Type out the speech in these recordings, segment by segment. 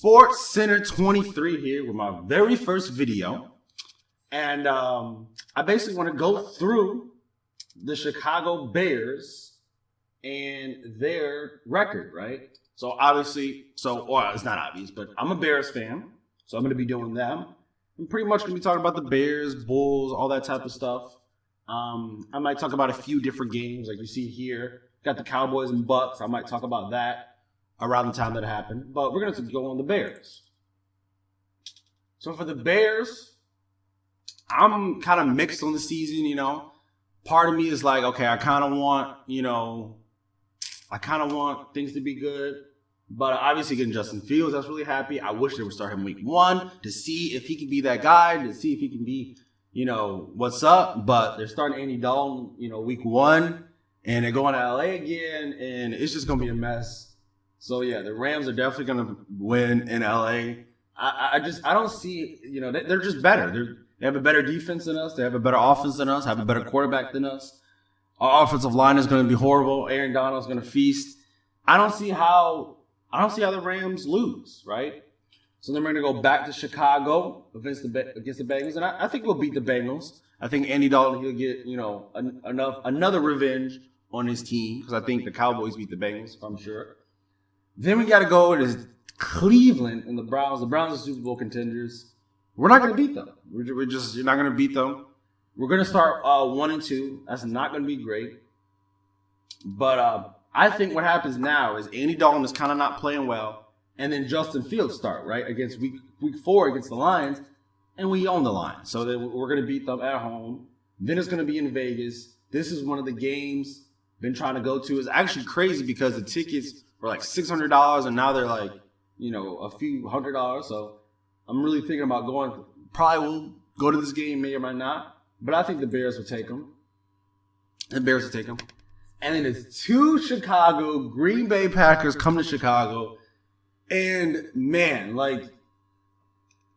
Sports Center 23 here with my very first video. And I basically want to go through the Chicago Bears and their record, right? So obviously, or it's not obvious, but I'm a Bears fan, so I'm going to be doing them. I'm pretty much going to be talking about the Bears, Bulls, all that type of stuff. I might talk about a few different games, like you see here. Got the Cowboys and Bucks. I might talk about that around the time that happened. But we're going to go on the Bears. So for the Bears, I'm kind of mixed on the season, you know. Part of me is like, okay, I kind of want things to be good. But obviously getting Justin Fields, that's really happy. I wish they would start him week 1 to see if he can be that guy, to see if he can be, what's up. But they're starting Andy Dalton, week 1. And they're going to LA again, and it's just going to be a mess. So, yeah, the Rams are definitely going to win in LA. I don't see, they're just better. They have a better defense than us. They have a better offense than us, have a better quarterback than us. Our offensive line is going to be horrible. Aaron Donald's going to feast. I don't see how the Rams lose, right? So then we're going to go back to Chicago against the Bengals, and I think we'll beat the Bengals. I think Andy Dalton, he'll get, another revenge on his team, because I think the Cowboys beat the Bengals, I'm sure. Then we got to go to Cleveland and the Browns. The Browns are Super Bowl contenders. We're not going to beat them. You're not going to beat them. We're going to start 1-2. That's not going to be great. But I think what happens now is Andy Dalton is kind of not playing well, and then Justin Fields start, right, against week 4 against the Lions, and we own the Lions. So we're going to beat them at home. Then it's going to be in Vegas. This is one of the games been trying to go to. It's actually crazy because the tickets were like $600 and now they're like, a few $100. So I'm really thinking about going. Probably will go to this game, may or might not. But I think the Bears will take them. And then it's 2 Chicago Green Bay Packers come to Chicago. And man,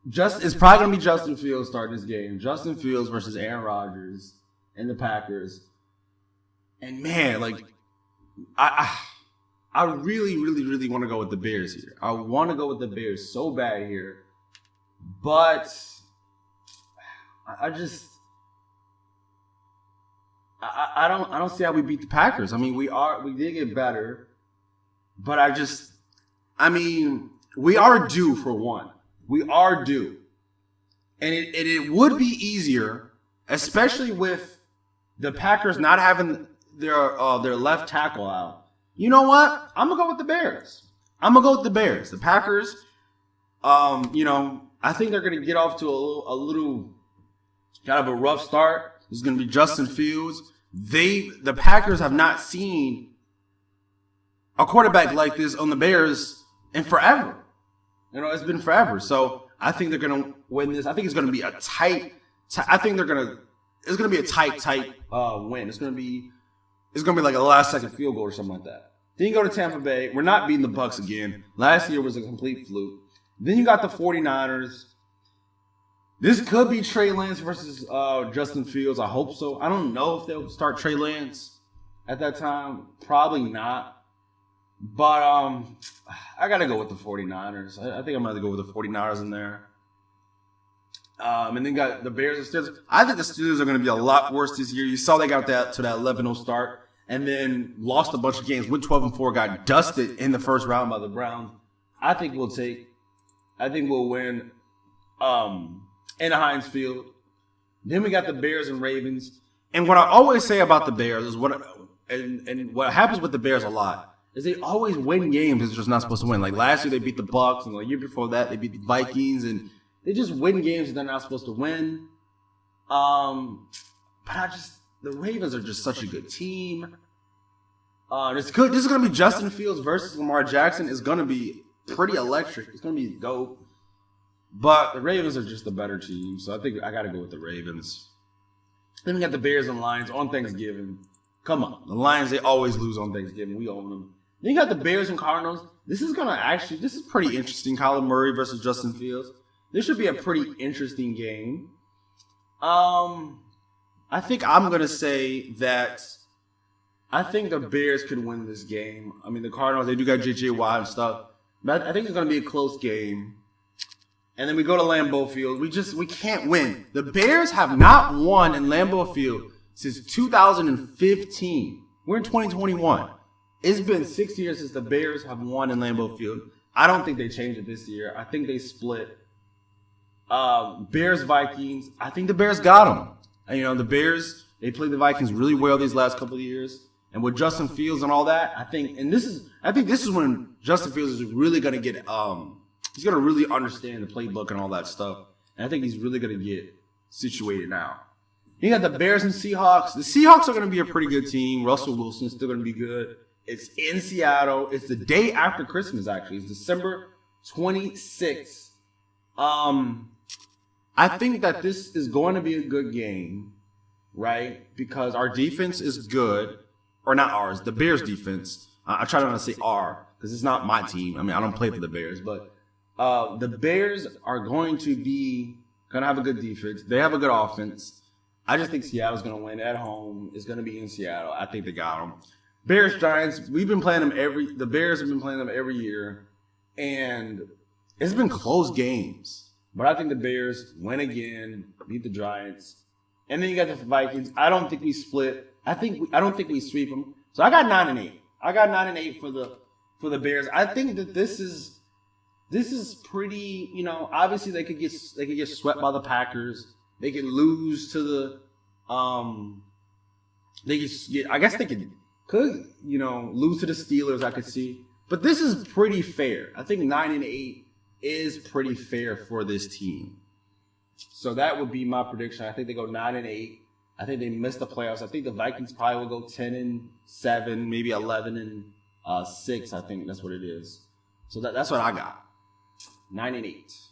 it's probably going to be Justin Fields starting this game. Justin Fields versus Aaron Rodgers and the Packers. And man, I really, really, really want to go with the Bears here. I want to go with the Bears so bad here. But I don't see how we beat the Packers. I mean, we did get better, but we are due for one. We are due. And it would be easier, especially with the Packers not having their left tackle out. You know what? I'm going to go with the Bears. The Packers, I think they're going to get off to a little kind of a rough start. This is going to be Justin Fields. The Packers have not seen a quarterback like this on the Bears in forever. It's been forever. So I think they're going to win this. I think it's going to be a tight it's going to be a tight win. It's going to be like a last-second field goal or something like that. Then you go to Tampa Bay. We're not beating the Bucks again. Last year was a complete fluke. Then you got the 49ers. This could be Trey Lance versus Justin Fields. I hope so. I don't know if they'll start Trey Lance at that time. Probably not. But I got to go with the 49ers. I think I'm going to go with the 49ers in there. And then got the Bears and Steelers. I think the Steelers are going to be a lot worse this year. You saw they got to that 11-0 start and then lost a bunch of games. Went 12-4, got dusted in the first round by the Browns. I think we'll win in Heinz Field. Then we got the Bears and Ravens. And what I always say about the Bears is what happens with the Bears a lot is they always win games they're just not supposed to win. Like last year they beat the Bucks, and the year before that they beat the Vikings, and they just win games that they're not supposed to win. But the Ravens are just such a good team. This is going to be Justin Fields versus Lamar Jackson. It's going to be pretty electric. It's going to be dope. But the Ravens are just a better team, so I think I got to go with the Ravens. Then we got the Bears and Lions on Thanksgiving. Come on. The Lions, they always lose on Thanksgiving. We own them. Then you got the Bears and Cardinals. This is pretty interesting. Kyler Murray versus Justin Fields. This should be a pretty interesting game. I think I'm going to say that I think the Bears could win this game. I mean, the Cardinals, they do got J.J. Watt and stuff. But I think it's going to be a close game. And then we go to Lambeau Field. We can't win. The Bears have not won in Lambeau Field since 2015. We're in 2021. It's been 6 years since the Bears have won in Lambeau Field. I don't think they changed it this year. I think they split. Bears, Vikings. I think the Bears got them. And, the Bears, they played the Vikings really well these last couple of years. And with Justin Fields and all that, I think this is when Justin Fields is really going to get he's going to really understand the playbook and all that stuff. And I think he's really going to get situated now. You got the Bears and Seahawks. The Seahawks are going to be a pretty good team. Russell Wilson's still going to be good. It's in Seattle. It's the day after Christmas, actually. It's December 26th. I think that this is going to be a good game, right? Because our defense is good. Or not ours, the Bears defense. I try not to say our, because it's not my team. I mean, I don't play for the Bears. But the Bears are going to have a good defense. They have a good offense. I just think Seattle's going to win at home. It's going to be in Seattle. I think they got them. Bears, Giants, we've been playing them the Bears have been playing them every year. And it's been close games. But I think the Bears win again, beat the Giants. And then you got the Vikings. I don't think we split. I don't think we sweep them. So I got 9-8. I got 9-8 for the Bears. I think that this is pretty, obviously they could get swept by the Packers. They could lose to the I guess they could lose to the Steelers, I could see. But this is pretty fair. I think 9-8 is pretty fair for this team. So that would be my prediction. I think they go 9-8. I think they miss the playoffs. I think the Vikings probably will go 10-7, maybe 11-6. I think that's what it is. So that's what I got. 9-8.